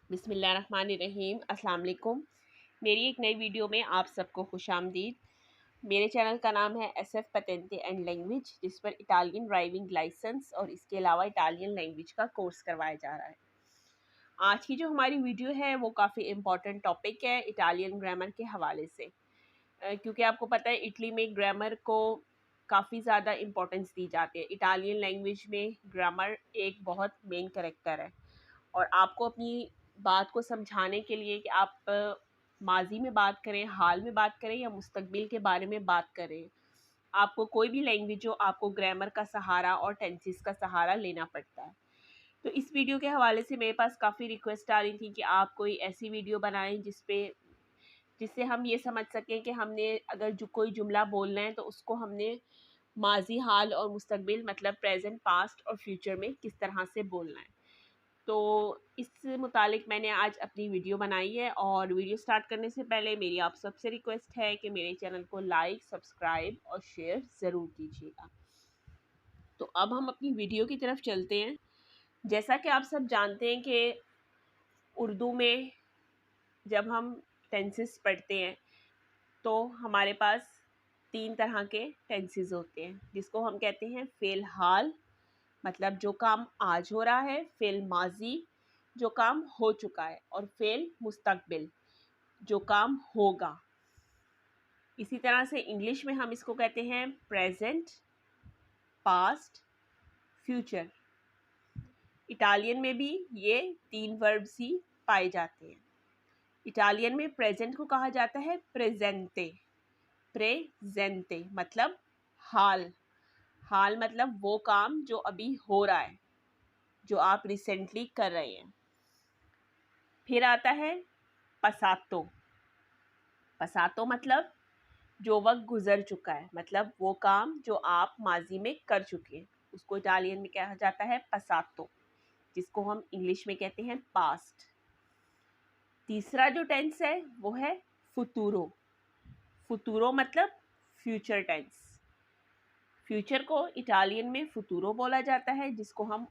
बिस्मिल्लाहिर्रहमानिर्रहीम। अस्सलाम वालेकुम। मेरी एक नई वीडियो में आप सबको खुशामदीद। मेरे चैनल का नाम है SF पेटेंटे एंड लैंग्वेज, जिस पर इटालियन ड्राइविंग लाइसेंस और इसके अलावा इटालियन लैंग्वेज का कोर्स करवाया जा रहा है। आज की जो हमारी वीडियो है वो काफ़ी इम्पॉर्टेंट टॉपिक है इटालियन ग्रामर के हवाले से, क्योंकि आपको पता है इटली में ग्रामर को काफ़ी ज़्यादा इम्पोर्टेंस दी जाती है। इटालियन लैंग्वेज में ग्रामर एक बहुत मेन कैरेक्टर है और आपको अपनी बात को समझाने के लिए कि आप माजी में बात करें, हाल में बात करें या मुस्तकबिल के बारे में बात करें, आपको कोई भी लैंग्वेज हो आपको ग्रामर का सहारा और टेंसेस का सहारा लेना पड़ता है। तो इस वीडियो के हवाले से मेरे पास काफ़ी रिक्वेस्ट आ रही थी कि आप कोई ऐसी वीडियो बनाएं जिससे हम ये समझ सकें कि हमने अगर जो कोई जुमला बोलना है तो उसको हमने माजी, हाल और मुस्तकबिल मतलब प्रेजेंट, पास्ट और फ्यूचर में किस तरह से बोलना है। तो इस मुतालिक मैंने आज अपनी वीडियो बनाई है और वीडियो स्टार्ट करने से पहले मेरी आप सबसे रिक्वेस्ट है कि मेरे चैनल को लाइक, सब्सक्राइब और शेयर ज़रूर कीजिएगा। तो अब हम अपनी वीडियो की तरफ चलते हैं। जैसा कि आप सब जानते हैं कि उर्दू में जब हम टेंसेस पढ़ते हैं तो हमारे पास 3 तरह के टेंसेस होते हैं, जिसको हम कहते हैं फ़ेल हाल मतलब जो काम आज हो रहा है, फ़ेल माजी जो काम हो चुका है और फ़ेल मुस्तकबिल जो काम होगा। इसी तरह से इंग्लिश में हम इसको कहते हैं प्रेजेंट, पास्ट, फ्यूचर। इटालियन में भी ये 3 वर्ब्स ही पाए जाते हैं। इटालियन में प्रेजेंट को कहा जाता है प्रेजेंटे। प्रेजेंटे मतलब हाल। हाल मतलब वो काम जो अभी हो रहा है, जो आप रिसेंटली कर रहे हैं। फिर आता है पसातो। पसातो मतलब जो वक्त गुजर चुका है, मतलब वो काम जो आप माजी में कर चुके हैं, उसको इटालियन में कहा जाता है पसातो, जिसको हम इंग्लिश में कहते हैं पास्ट। तीसरा जो टेंस है वो है फुतूरो। फुतूरो मतलब फ्यूचर टेंस। फ्यूचर को इटालियन में फुतूरो बोला जाता है, जिसको हम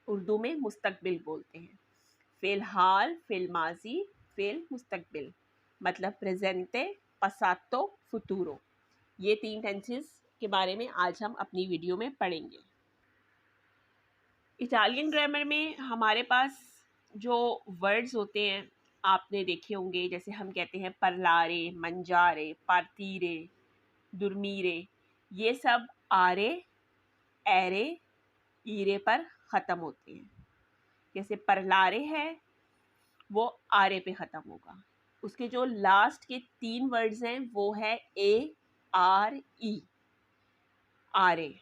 उर्दू में मुस्तकबिल बोलते हैं। फ़ेल हाल, फ़ेल माजी, फ़ेल मुस्तकबिल मतलब प्रेजेंटे, पसातो, फुतूरो। ये 3 टेंसेस के बारे में आज हम अपनी वीडियो में पढ़ेंगे। इटालियन ग्रामर में हमारे पास जो वर्ड्स होते हैं आपने देखे होंगे, जैसे हम कहते हैं परलारे, मंजारे, पार्तीरे, दुर्मीरे। ये सब आरे, एरे, ईरे पर ख़त्म होते हैं। जैसे परलारे है वो आरे पे ख़त्म होगा। उसके जो लास्ट के 3 वर्ड्स हैं वो है ARE, आरे।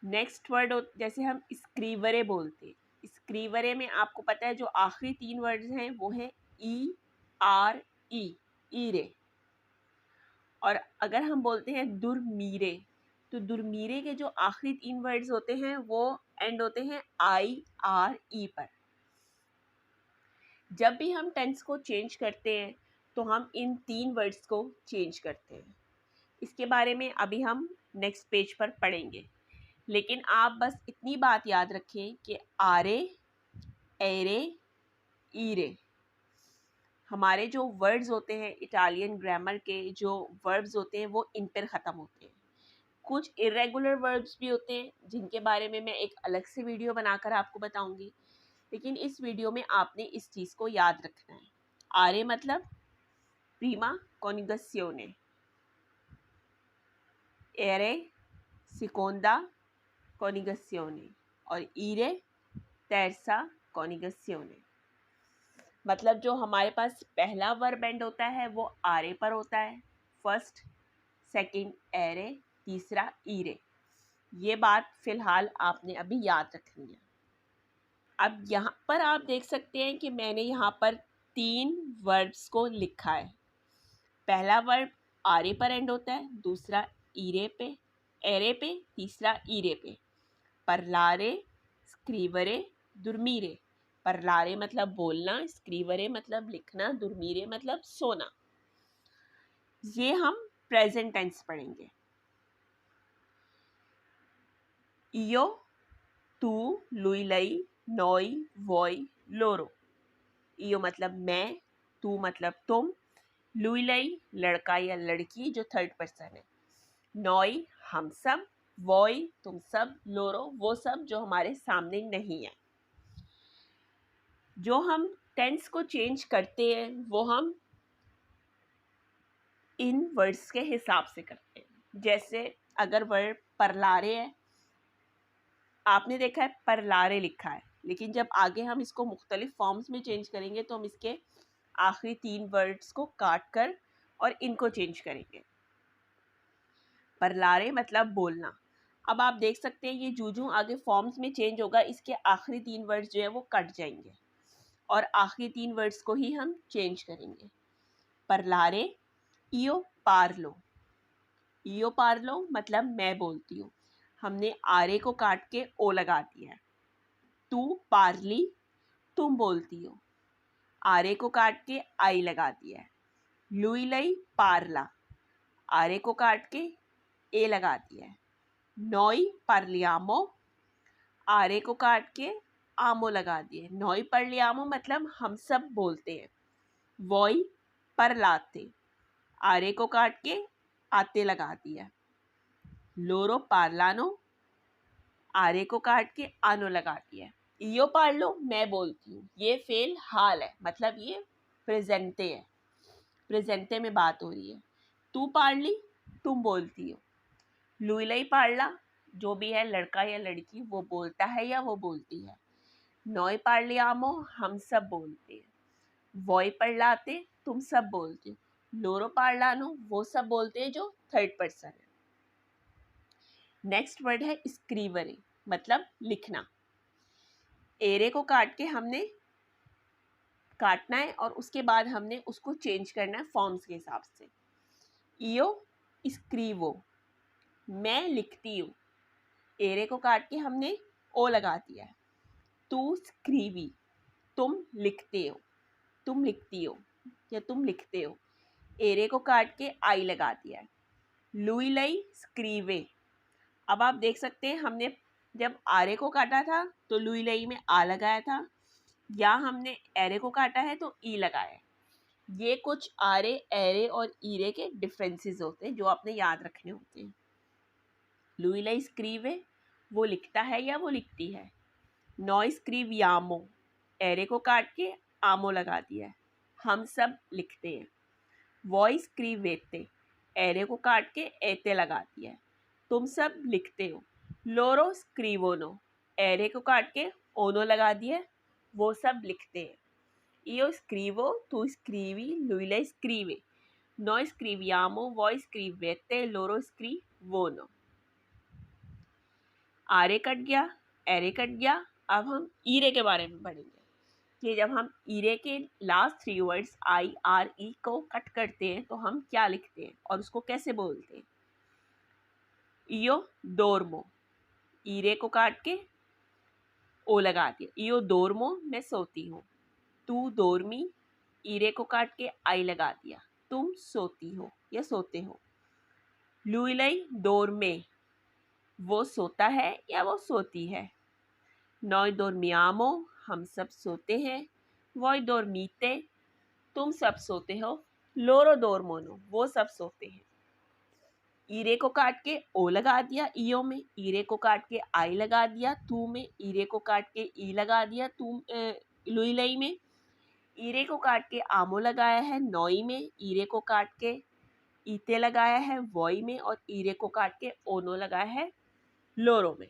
नेक्स्ट वर्ड जैसे हम स्क्रीवरे बोलते हैं, स्क्रीवरे में आपको पता है जो आखिरी 3 वर्ड्स हैं वो हैं ERE, ईरे। और अगर हम बोलते हैं दुर्मीरे, तो दुर्मीरे के जो आखिरी 3 वर्ड्स होते हैं वो एंड होते हैं IRE पर। जब भी हम टेंस को चेंज करते हैं तो हम इन 3 वर्ड्स को चेंज करते हैं। इसके बारे में अभी हम नेक्स्ट पेज पर पढ़ेंगे, लेकिन आप बस इतनी बात याद रखें कि आरे, एरे, ईरे हमारे जो वर्ड्स होते हैं इटालियन ग्रामर के, जो वर्ब्स होते हैं वो इन पर ख़त्म होते हैं। कुछ इरेगुलर वर्ब्स भी होते हैं जिनके बारे में मैं एक अलग से वीडियो बनाकर आपको बताऊंगी, लेकिन इस वीडियो में आपने इस चीज़ को याद रखना है। आरे मतलब प्रीमा कोनिगसियोने, एरे सिकोंदा कोनिगसियोने और ईरे terza कोनिगसियोने। मतलब जो हमारे पास पहला वर्ब एंड होता है वो आरे पर होता है, फर्स्ट, सेकंड एरे, तीसरा ईरे। ये बात फ़िलहाल आपने अभी याद रखनी है। अब यहाँ पर आप देख सकते हैं कि मैंने यहाँ पर 3 वर्ब्स को लिखा है। पहला वर्ब आरे पर एंड होता है, दूसरा ईरे पे, एरे पे, तीसरा ईरे पे। परलारे, स्क्रीवरे, दुर्मीरे। परलारे मतलब बोलना, स्क्रीवरे मतलब लिखना, दुर्मीरे मतलब सोना। ये हम प्रेजेंट टेंस पढ़ेंगे। इयो, तू, लुई, लई, नोई, वोई, लोरो। ईयो मतलब मैं, तू मतलब तुम, लुईलई लड़का या लड़की जो थर्ड पर्सन है, नॉई हम सब, वॉय तुम सब, लोरो वो सब जो हमारे सामने नहीं है। जो हम टेंस को चेंज करते हैं वो हम इन वर्ड्स के हिसाब से करते हैं। जैसे अगर वर्ड परलारे है, आपने देखा है परलारे लिखा है, लेकिन जब आगे हम इसको मुख्तलिफ फॉर्म्स में चेंज करेंगे तो हम इसके आखिरी 3 वर्ड्स को काट कर और इनको चेंज करेंगे। परलारे मतलब बोलना। अब आप देख सकते हैं ये जूं आगे फॉर्म्स में चेंज होगा, इसके आखिरी 3 वर्ड्स जो है वो कट जाएंगे और आखिरी 3 वर्ड्स को ही हम चेंज करेंगे। परलारे इयो पार्लो। इयो पार्लो मतलब मैं बोलती हूँ। हमने आरे को काट के ओ लगा दिया है। तू पार्ली तुम बोलती हो। आरे को काट के आई लगा दिया है। लुईलई पार्ला, आरे को काट के ए लगा दिया है। नॉई पार्लियामो, आरे को काट के आमो लगा दिए। नॉई पार्लियामो मतलब हम सब बोलते हैं। वॉई परलाते, आरे को काट के आते लगा दिया। लोरो पार्लानो, आरे को काट के आनो लगा दिया। इयो पार्लो मैं बोलती हूँ, ये फेल हाल है, मतलब ये प्रेजेंटे है, प्रेजेंटे में बात हो रही है। तू पार्ली तुम बोलती हो। लुईलई पार्ला जो भी है लड़का या लड़की वो बोलता है या वो बोलती है। नॉय पार्लियामो हम सब बोलते हैं। वॉय पढ़लाते तुम सब बोलते हो। लोरो पार्लानो वो सब बोलते हैं जो थर्ड पर्सन है। नेक्स्ट वर्ड है स्क्रीवरे, मतलब लिखना। एरे को काट के हमने काटना है और उसके बाद हमने उसको चेंज करना है फॉर्म्स के हिसाब से। इयो स्क्रीवो मैं लिखती हूँ। एरे को काट के हमने ओ लगा दिया है। तू स्क्रीवी तुम लिखते हो, तुम लिखती हो या तुम लिखते हो। एरे को काट के आई लगा दिया है। लुईलई स्क्रीवे। अब आप देख सकते हैं हमने जब आरे को काटा था तो लुईलई में आ लगाया था, या हमने एरे को काटा है तो ई लगाया है। ये कुछ आरे एरे और ईरे के डिफरेंसेस होते हैं जो आपने याद रखने होते हैं। लुईलई स्क्रीवे वो लिखता है या वो लिखती है। नॉय स्क्रीवियामो एरे को काट के आमो लगा दिया है। हम सब लिखते हैं। वॉय स्क्रीवेते एरे को काट के एते लगा दिया है। तुम सब लिखते हो। लोरो स्क्रीवोनो एरे को काट के ओनो लगा दिया है। वो सब लिखते हैं। Io scrivo, tu scrivi, lui lei scrive. Noi scriviamo, voi scrivete, loro scrivono. आरे कट गया, एरे कट गया। अब हम ईरे के बारे में पढ़ेंगे कि जब हम ईरे के last 3 words I R E को कट करते हैं तो हम क्या लिखते हैं और उसको कैसे बोलते हैं। इयो डोरमो, ईरे को काट के ओ लगा दिया। इयो डोरमो मैं सोती हूँ। तू डोरमी, ईरे को काट के आई लगा दिया। तुम सोती हो या सोते हो। लुईलई डोरमे वो सोता है या वो सोती है। नॉय डोरमियामो हम सब सोते हैं। वॉय डोरमीते तुम सब सोते हो। लोरो डोरमोनो वो सब सोते हैं। ईरे को काट के ओ लगा दिया ईयो में, ईरे को काट के आई लगा दिया तू में, ईरे को काट के ई लगा दिया तू लुईलई में। ईरे को काट के आमो लगाया है नॉई में, ईरे को काट के ईते लगाया है वॉई में और ईरे को काट के ओनो लगाया है लोरो में।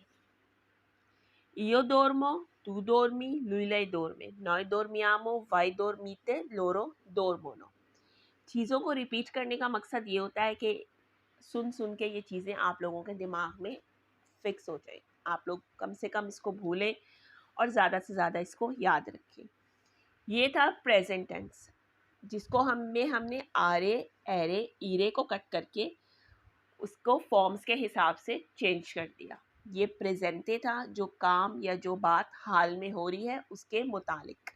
इयो डोरमो, तू डोरमी, लुईलई डोरमे, नॉय डोरमियामो, वाई डोरमीते, लोरो डोरमोनो। चीज़ों को रिपीट करने का मकसद ये होता है कि सुन सुन के ये चीज़ें आप लोगों के दिमाग में फिक्स हो जाए, आप लोग कम से कम इसको भूलें और ज़्यादा से ज़्यादा इसको याद रखें। ये था प्रेजेंट टेंस जिसको हमने आरे एरे ईरे को कट करके उसको फॉर्म्स के हिसाब से चेंज कर दिया। ये प्रेजेंटे था जो काम या जो बात हाल में हो रही है उसके मुतालिक।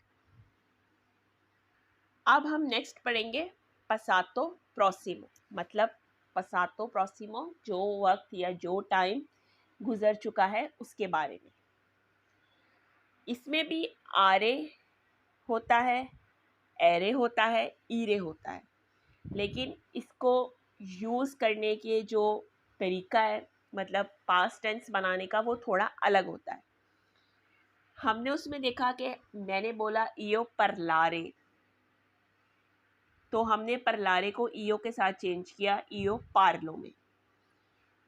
अब हम नेक्स्ट पढ़ेंगे पसातो प्रोसिमो, मतलब पसातो प्रोसिमो जो वक्त या जो टाइम गुजर चुका है उसके बारे में। इसमें भी आरे होता है, एरे होता है, ईरे होता है, लेकिन इसको यूज़ करने के जो तरीका है, मतलब पास्ट टेंस बनाने का, वो थोड़ा अलग होता है। हमने उसमें देखा कि मैंने बोला इयो परलारे, तो हमने परलारे को ईओ के साथ चेंज किया ईओ पार्लो में।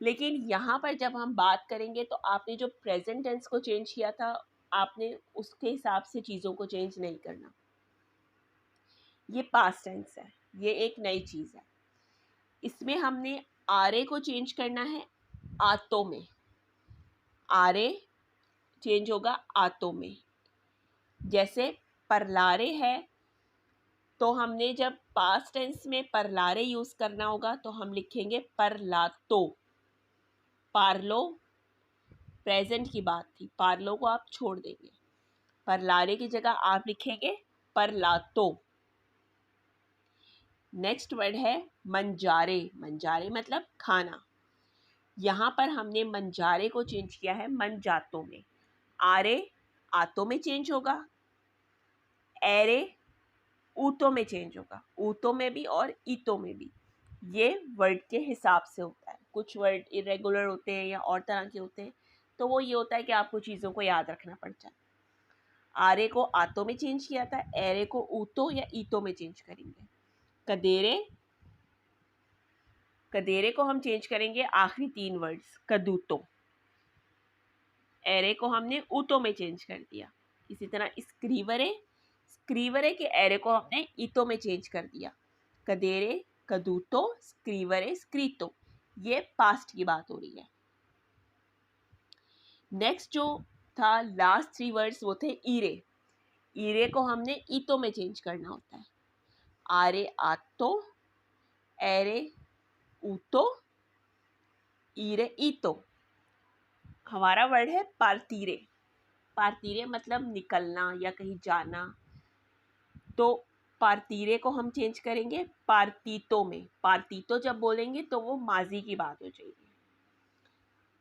लेकिन यहाँ पर जब हम बात करेंगे तो आपने जो प्रेजेंट टेंस को चेंज किया था, आपने उसके हिसाब से चीज़ों को चेंज नहीं करना। ये पास्ट टेंस है, ये एक नई चीज़ है। इसमें हमने आरे को चेंज करना है आतो में। आरे चेंज होगा आतो में। जैसे परलारे है, तो हमने जब पास्ट टेंस में परलारे यूज़ करना होगा तो हम लिखेंगे परलातो। पार्लो प्रेजेंट की बात थी, पार्लो को आप छोड़ देंगे, परलारे की जगह आप लिखेंगे परलातो। नेक्स्ट वर्ड है मंजारे। मंजारे मतलब खाना। यहाँ पर हमने मंजारे को चेंज किया है मंजातो में। आरे आतो में चेंज होगा, एरे ऊतो में चेंज होगा, ऊतो में भी और ईतो में भी। ये वर्ड के हिसाब से होता है। कुछ वर्ड इरेगुलर होते हैं या और तरह के होते हैं, तो वो ये होता है कि आपको चीज़ों को याद रखना पड़ता है। आरे को आतो में चेंज किया था, एरे को ऊतो या ईतो में चेंज करेंगे। कदेरे, कदेरे को हम चेंज करेंगे आखिरी 3 वर्ड्स कदूतो। एरे को हमने ऊतो में चेंज कर दिया। इसी तरह स्क्रीवरे, स्क्रीवरे के एरे को हमने ईतो में चेंज कर दिया। कदेरे, कदूतो, स्क्रीवरे, स्क्रीतो। ये पास्ट की बात हो रही है। नेक्स्ट जो था लास्ट 3 वर्ड्स वो थे ईरे। ईरे को हमने ईतो में चेंज करना होता है। आरे आतो, एरे ऊतो, ईरे ईतो। हमारा वर्ड है पार्तीरे। पार्तीरे मतलब निकलना या कहीं जाना, तो पार्तीरे को हम चेंज करेंगे पार्तीतो में। पार्तीतो जब बोलेंगे तो वो माजी की बात हो जाएगी।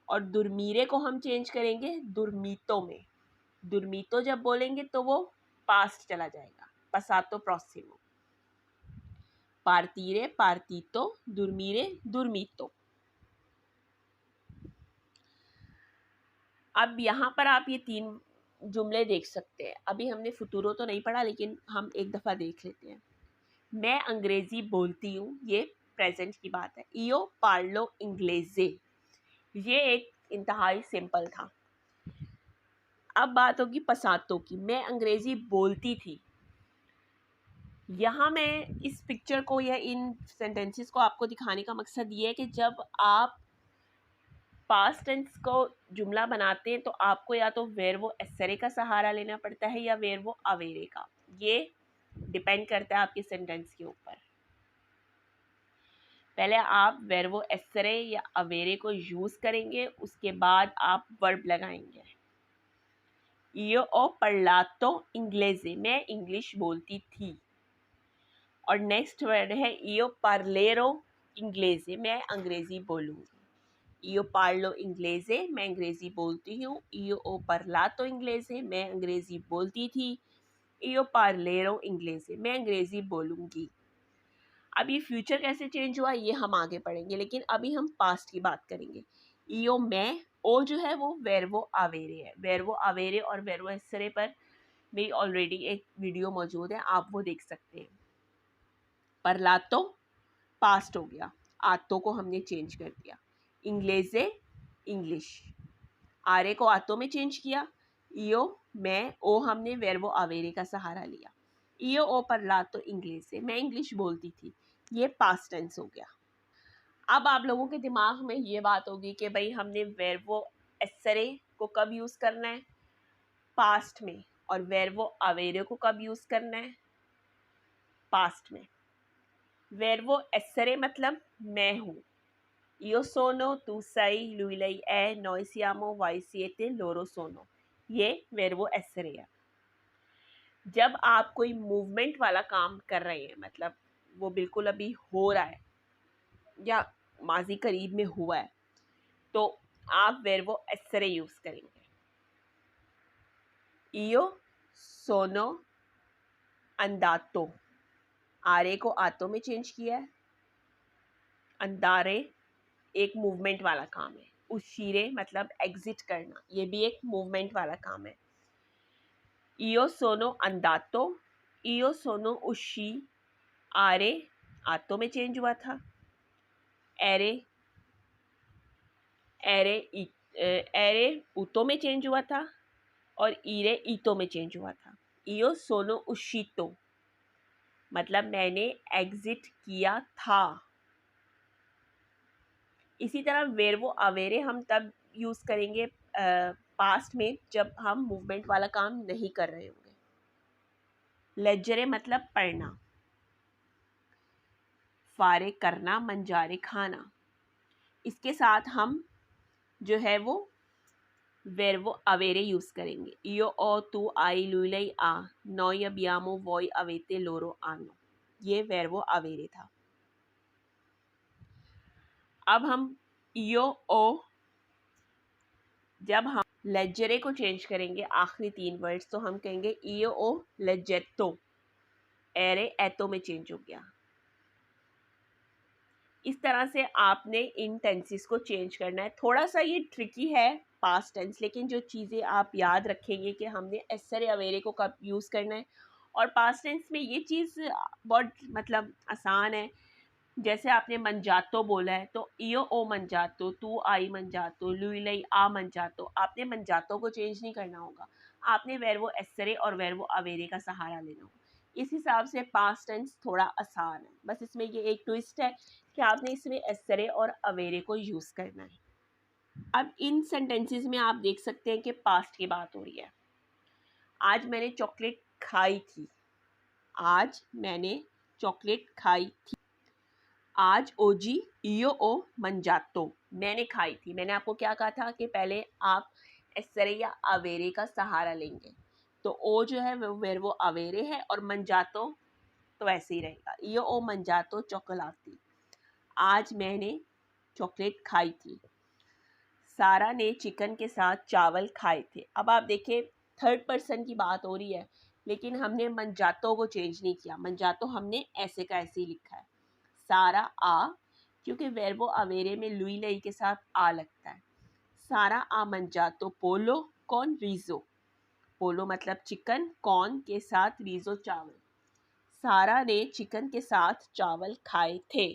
और दुर्मीरे को हम चेंज करेंगे दुर्मीतो में। दुर्मीतो जब बोलेंगे तो वो पास्ट चला जाएगा, पसातो प्रोसिमो। पार्तीरे, पार्तीतो, दुर्मीरे, दुर्मीतो। अब यहाँ पर आप ये 3 जुमले देख सकते हैं। अभी हमने फुतूरो तो नहीं पढ़ा, लेकिन हम एक दफ़ा देख लेते हैं। मैं अंग्रेज़ी बोलती हूँ, ये प्रेजेंट की बात है। इयो पार्लो इंग्लेज़े, ये एक इंतहाई सिंपल था। अब बात होगी पसातो की। मैं अंग्रेज़ी बोलती थी। यहाँ मैं इस पिक्चर को या इन सेंटेंसेस को आपको दिखाने का मकसद ये है कि जब आप पास्ट टेंस को जुमला बनाते हैं तो आपको या तो वेर्बो एसेरे का सहारा लेना पड़ता है या वेर्बो अवेरे का। ये डिपेंड करता है आपके सेंटेंस के ऊपर। पहले आप वेर्बो एसेरे या अवेरे को यूज़ करेंगे, उसके बाद आप वर्ब लगाएंगे। io ho parlato inglese, मैं इंग्लिश बोलती थी। और नेक्स्ट वर्ड है io parlerò inglese, मैं अंग्रेज़ी बोलूँगी। io parlo inglese, मैं अंग्रेज़ी बोलती हूँ। io ho parlato inglese, मैं अंग्रेज़ी बोलती थी। io parlerò inglese, मैं अंग्रेज़ी बोलूँगी। अब ये फ्यूचर कैसे चेंज हुआ ये हम आगे पढ़ेंगे, लेकिन अभी हम पास्ट की बात करेंगे। io मैं, ओ जो है वो वेर्बो अवेरे है। वेर्बो अवेरे और वेर्बो एसेरे पर मेरी ऑलरेडी एक वीडियो मौजूद है, आप वो देख सकते हैं। परलातो पास्ट हो गया, आतो को हमने चेंज कर दिया। इंग्लेजे इंग्लिश, आरे को आतो में चेंज किया। इयो मैं, ओ हमने वेर्बो अवेरे का सहारा लिया। इयो ओ परलातो इंग्लेसे, मैं इंग्लिश बोलती थी। ये पास्ट टेंस हो गया। अब आप लोगों के दिमाग में ये बात होगी कि भाई हमने वेर्बो एसेरे को कब यूज़ करना है, पास्ट में, और वेर्बो अवेरे को कब यूज़ करना है, पास्ट में। वेर्बो एसेरे मतलब मैं हूँ। io sono, tu sei, lui lei è, noi siamo, voi siete, loro sono। ये वेर्बो एसेरे है। जब आप कोई मूवमेंट वाला काम कर रहे हैं, मतलब वो बिल्कुल अभी हो रहा है या माजी करीब में हुआ है, तो आप वेर्बो एसेरे यूज़ करेंगे। io sono अंदातो, आरे को आतो में चेंज किया है। अंदारे एक मूवमेंट वाला काम है। उशीरे मतलब एग्जिट करना, ये भी एक मूवमेंट वाला काम है। इयो सोनो अंदातो, इयो सोनो उशी, आरे आतो में चेंज हुआ था। एरे एरे एरे उतो में चेंज हुआ था और इरे ईतो में चेंज हुआ था। इयो सोनो उशीतो मतलब मैंने एग्जिट किया था। इसी तरह वेर्वो अवेरे हम तब यूज करेंगे पास्ट में जब हम मूवमेंट वाला काम नहीं कर रहे होंगे। लेजरे मतलब पढ़ना। फारे करना, मंजारे खाना। इसके साथ हम जो है वो वेर्वो अवेरे यूज करेंगे। इयो ओ तू आई लुइलई आ नोय अबियामो वोय अवेते लोरो आनो, ये वेर्वो अवेरे था। अब हम इयो ओ, जब हम लेजरे को चेंज करेंगे आखिरी 3 वर्ड्स, तो हम कहेंगे इयो ओ लेजेतो, एरे एतो में चेंज हो गया। इस तरह से आपने इन टेंसेस को चेंज करना है। थोड़ा सा ये ट्रिकी है पास्ट टेंस, लेकिन जो चीज़ें आप याद रखेंगे कि हमने एसरे अवेरे को कब यूज़ करना है, और पास्ट टेंस में ये चीज़ बहुत मतलब आसान है। जैसे आपने मंजातो बोला है तो इयो ओ मंजातो, तू आई मंजातो, लुइलई आ मंजातो, आपने मंजातो को चेंज नहीं करना होगा, आपने वेर्वो एसरे और वेर्वो अवेरे का सहारा लेना होगा। इस हिसाब से पास्ट टेंस थोड़ा आसान है, बस इसमें ये एक ट्विस्ट है कि आपने इसमें एसरे और अवेरे को यूज़ करना है। अब इन सेंटेंसेस में आप देख सकते हैं कि पास्ट की बात हो रही है। आज मैंने चॉकलेट खाई थी, आज मैंने चॉकलेट खाई थी। आज ओजी इयो ओ मंजातो, मैंने खाई थी। मैंने आपको क्या कहा था कि पहले आप एसरे या अवेरे का सहारा लेंगे, तो ओ जो है वो वेर्वो अवेरे है और मंजातो तो ऐसे ही रहेगा। इयो ओ मंजातो चॉकलाती, आज मैंने चॉकलेट खाई थी। सारा ने चिकन के साथ चावल खाए थे। अब आप देखें थर्ड पर्सन की बात हो रही है, लेकिन हमने मंजातो को चेंज नहीं किया, मंजातो हमने ऐसे का ऐसे ही लिखा है। सारा आ, क्योंकि वेर्बो अवेरे में लुई लई के साथ आ लगता है। सारा आ मंजातो पोलो कौन रीजो, पोलो मतलब चिकन, कौन के साथ रीजो चावल। सारा ने चिकन के साथ चावल खाए थे।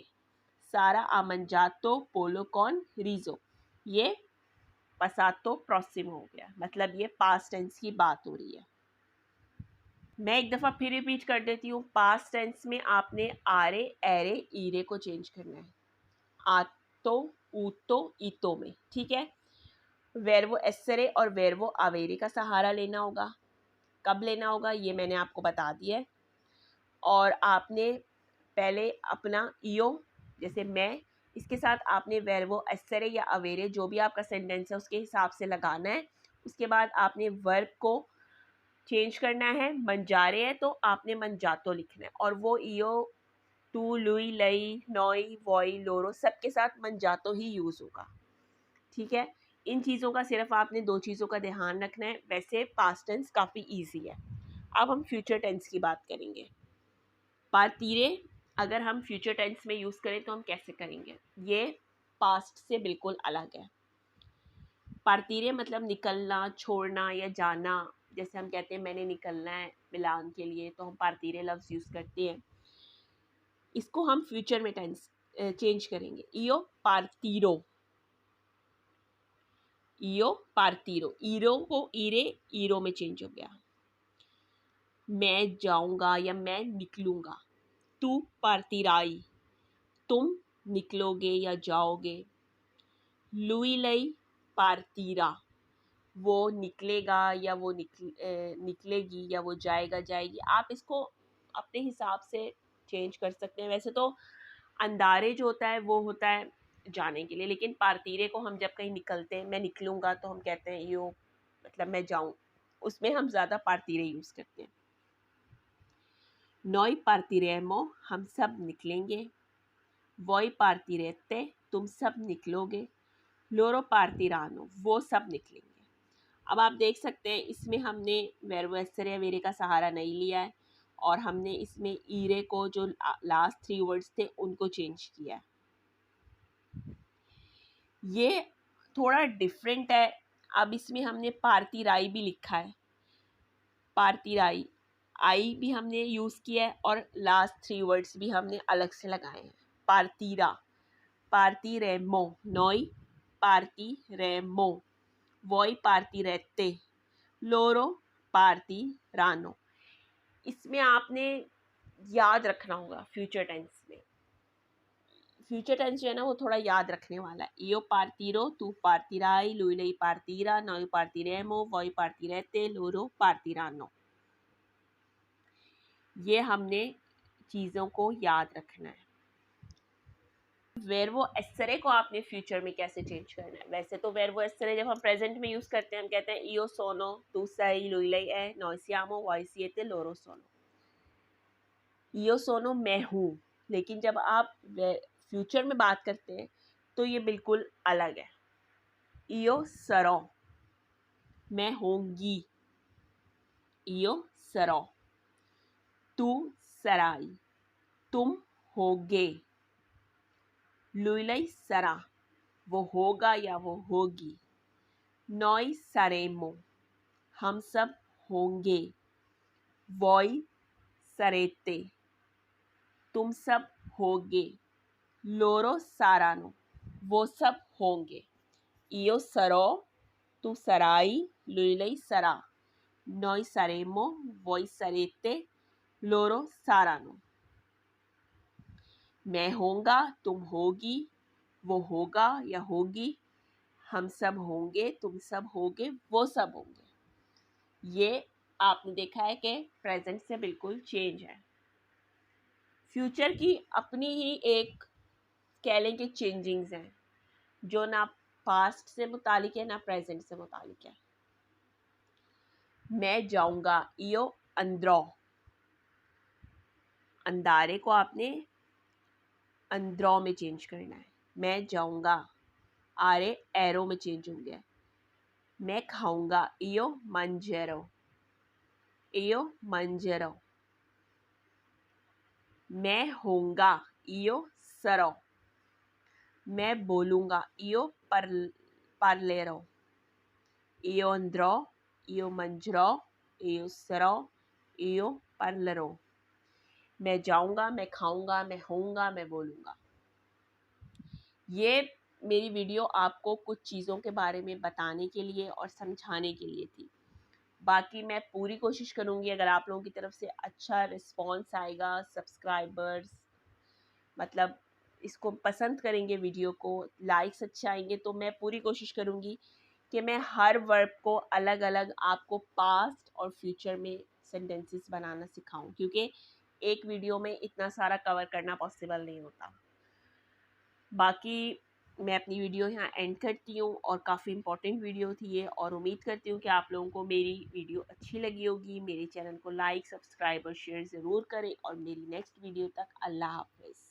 सारा आ मंजातो पोलो कौन रीजो, ये पसातो प्रोसिम हो गया, मतलब ये पास्ट टेंस की बात हो रही है। मैं एक दफ़ा फिर रिपीट कर देती हूँ। पास्ट टेंस में आपने आरे एरे ईरे को चेंज करना है, आतो ऊतो ईतो में, ठीक है। वेर्वो एसरे और वेर्वो अवेरे का सहारा लेना होगा। कब लेना होगा ये मैंने आपको बता दिया है। और आपने पहले अपना इयो, जैसे मैं, इसके साथ आपने वेर्वो एसरे या अवेरे जो भी आपका सेंटेंस है उसके हिसाब से लगाना है। उसके बाद आपने वर्ब को चेंज करना है। मंजारे है तो आपने मंजातो लिखना है, और वो इयो टू लुई लई नोई वोई लोरो सबके साथ मंजातो ही यूज़ होगा, ठीक है। इन चीज़ों का सिर्फ आपने 2 चीज़ों का ध्यान रखना है। वैसे पास्ट टेंस काफ़ी ईजी है। अब हम फ्यूचर टेंस की बात करेंगे। पार्तीरे अगर हम फ्यूचर टेंस में यूज़ करें तो हम कैसे करेंगे, ये पास्ट से बिल्कुल अलग है। पार्तीरे मतलब निकलना, छोड़ना या जाना। जैसे हम कहते हैं मैंने निकलना है मिलान के लिए, तो हम पार्तीरे लफ्ज़ यूज़ करते हैं। इसको हम फ्यूचर में टेंस चेंज करेंगे। इयो पार्तीरो, इयो पार्तीरो, ईरो को ईरे ईरो में चेंज हो गया। मैं जाऊंगा या मैं निकलूंगा। तू पार्तीराई, तुम निकलोगे या जाओगे। लुई लई पार्तीरा, वो निकलेगा या वो निकलेगी या वो जाएगा जाएगी। आप इसको अपने हिसाब से चेंज कर सकते हैं। वैसे तो अंदारे जो होता है वो होता है जाने के लिए, लेकिन पार्तीरे को हम जब कहीं निकलते हैं, मैं निकलूंगा तो हम कहते हैं यो मतलब मैं जाऊं, उसमें हम ज़्यादा पार्तीरे यूज़ करते हैं। नॉय पार्तीरेमो, हम सब निकलेंगे। वॉय पार्तीरेते, तुम सब निकलोगे। लोरो पार्तीरानो, वो सब निकलेंगे। अब आप देख सकते हैं इसमें हमने वेर्बो एसरे अवेरे का सहारा नहीं लिया है, और हमने इसमें ईरे को जो लास्ट 3 वर्ड्स थे उनको चेंज किया। ये थोड़ा डिफरेंट है। अब इसमें हमने पार्तिराई भी लिखा है, पार्तिराई, आई भी हमने यूज़ किया है और लास्ट 3 वर्ड्स भी हमने अलग से लगाए हैं। पार्तिरा, पार्तिरेमो, नोई पार्तिरेमो, वोई पार्तिरेते, लोरो पार्तिरानो। इसमें आपने याद रखना होगा फ्यूचर टेंस में। फ्यूचर टेंस जो है ना वो थोड़ा याद रखने वाला है। इयो पार्तिरो, तू पार्तिराई, लुई लई पार्तिरा, नोई पार्तिरेमो, वोई पार्तिरेते, लोरो पार्तिरानो। ये हमने चीज़ों को याद रखना है। वेर्बो एस्सेरे को आपने फ्यूचर में कैसे चेंज करना है। वैसे तो वेर्बो एस्सेरे जब हम प्रेजेंट में यूज़ करते हैं हम कहते हैं इयो सोनो, तू सई, लुई लई ए, noi siamo, voi siete, loro sono। इयो सोनो मैं हूँ, लेकिन जब आप फ्यूचर में बात करते हैं तो ये बिल्कुल अलग है। इयो सरो, मैं होंगी, इयो सरो। तू सराई, तुम होगे। लुई लई सरा, वो होगा या वो होगी। noi saremo, हम सब होंगे। voi sarete, तुम सब होगे। loro saranno, वो सब होंगे। io sarò, tu sarai, lui lei sarà। noi saremo, voi sarete, loro saranno। मैं होऊंगा, तुम होगी, वो होगा या होगी। हम सब होंगे, तुम सब होगे, वो सब होंगे। ये आपने देखा है कि प्रेजेंट से बिल्कुल चेंज है। फ्यूचर की अपनी ही एक कह लें कि चेंजिंग्स हैं जो ना पास्ट से मुतालिक है ना प्रेजेंट से मुतालिक है। मैं जाऊंगा, इयो अंद्रो, अंदारे को आपने अंद्रो में चेंज करना है। मैं जाऊंगा, आरे एरो में चेंज हो गया। मैं खाऊंगा, इयो मंजेरो, इयो मंजेरो। मैं होऊंगा, इयो सरो, मैं बोलूंगा, इयो parlerò। io andrò, io mangerò, io sarò, io parlerò। मैं जाऊंगा, मैं खाऊंगा, मैं होऊंगा, मैं बोलूंगा। ये मेरी वीडियो आपको कुछ चीज़ों के बारे में बताने के लिए और समझाने के लिए थी। बाकी मैं पूरी कोशिश करूँगी अगर आप लोगों की तरफ से अच्छा रिस्पॉन्स आएगा, सब्सक्राइबर्स मतलब इसको पसंद करेंगे, वीडियो को लाइक्स अच्छे आएंगे, तो मैं पूरी कोशिश करूँगी कि मैं हर वर्ब को अलग अलग आपको पास्ट और फ्यूचर में सेंटेंसेस बनाना सिखाऊं, क्योंकि एक वीडियो में इतना सारा कवर करना पॉसिबल नहीं होता। बाकी मैं अपनी वीडियो यहाँ एंड करती हूँ और काफ़ी इंपॉर्टेंट वीडियो थी ये, और उम्मीद करती हूँ कि आप लोगों को मेरी वीडियो अच्छी लगी होगी। मेरे चैनल को लाइक, सब्सक्राइब और शेयर ज़रूर करें, और मेरी नेक्स्ट वीडियो तक अल्लाह हाफ़िज़।